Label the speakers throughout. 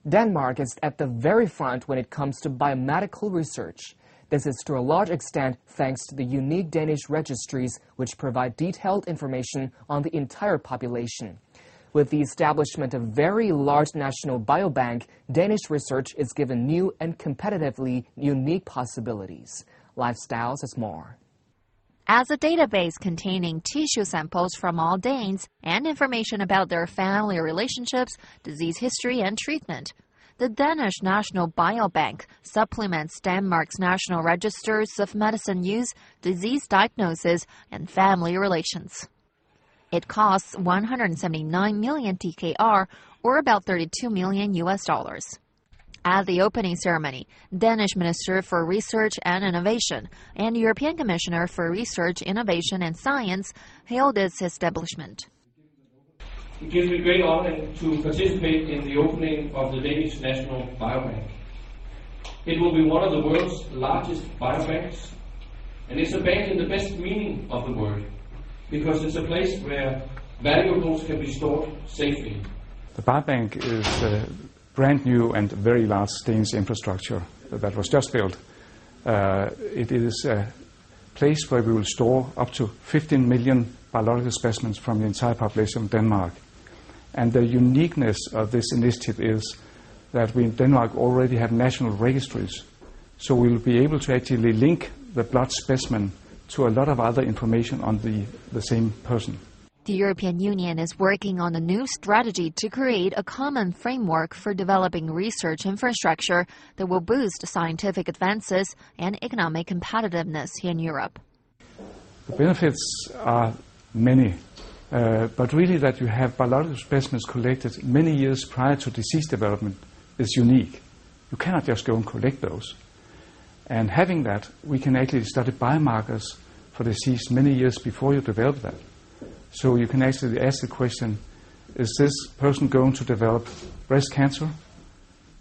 Speaker 1: Denmark is at the very front when it comes to biomedical research. This is to a large extent thanks to the unique Danish registries, which provide detailed information on the entire population. With the establishment of very large national biobank, Danish research is given new and competitively unique possibilities. Lifestyles has more.
Speaker 2: As a database containing tissue samples from all Danes and information about their family relationships, disease history and treatment, the Danish National Biobank supplements Denmark's national registers of medicine use, disease diagnosis, and family relations. It costs 179 million DKR, or about $32 million. At the opening ceremony, Danish Minister for Research and Innovation and European Commissioner for Research, Innovation and Science hailed its establishment.
Speaker 3: It gives me great honor to participate in the opening of the Danish National Biobank. It will be one of the world's largest biobanks, and it's a bank in the best meaning of the word, because it's a place where valuables can be stored safely.
Speaker 4: The biobank is brand new and very large Danish infrastructure that was just built. It is a place where we will store up to 15 million biological specimens from the entire population of Denmark. And the uniqueness of this initiative is that we in Denmark already have national registries. So we will be able to actually link the blood specimen to a lot of other information on the same person.
Speaker 2: The European Union is working on a new strategy to create a common framework for developing research infrastructure that will boost scientific advances and economic competitiveness in Europe.
Speaker 4: The benefits are many, but really that you have biological specimens collected many years prior to disease development is unique. You cannot just go and collect those. And having that, we can actually study biomarkers for disease many years before you develop that. So you can actually ask the question, is this person going to develop breast cancer?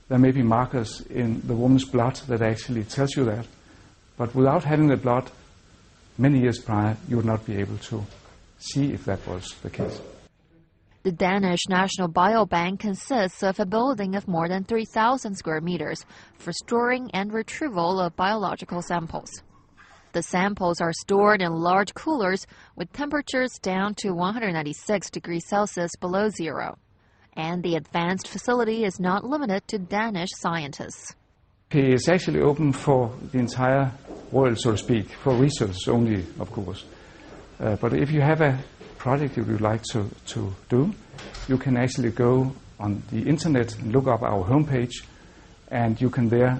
Speaker 4: There may be markers in the woman's blood that actually tells you that. But without having the blood many years prior, you would not be able to see if that was the case.
Speaker 2: The Danish National Biobank consists of a building of more than 3,000 square meters for storing and retrieval of biological samples. The samples are stored in large coolers with temperatures down to 196 degrees Celsius below zero. And the advanced facility is not limited to Danish scientists.
Speaker 4: It is actually open for the entire world, so to speak, for research only, of course. But if you have a project you would like to do, you can actually go on the internet and look up our homepage, and you can there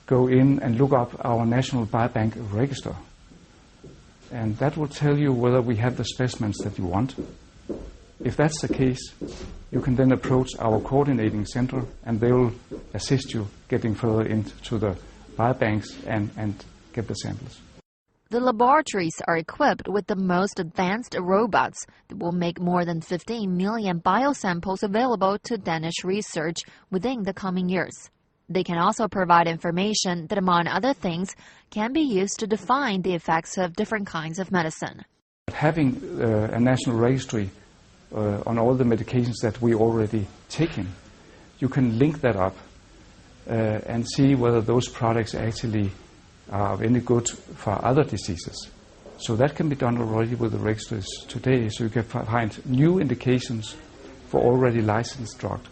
Speaker 4: go in and look up our National Biobank register. And that will tell you whether we have the specimens that you want. If that's the case, you can then approach our coordinating center and they will assist you getting further into the biobanks and get the samples.
Speaker 2: The laboratories are equipped with the most advanced robots that will make more than 15 million biosamples available to Danish research within the coming years. They can also provide information that, among other things, can be used to define the effects of different kinds of medicine.
Speaker 4: Having a national registry on all the medications that we already taking, you can link that up and see whether those products actually are any good for other diseases. So that can be done already with the registries today, so you can find new indications for already licensed drugs.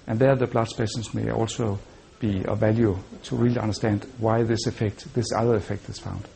Speaker 4: And there the blood specimens may also be of value to really understand why this other effect is found.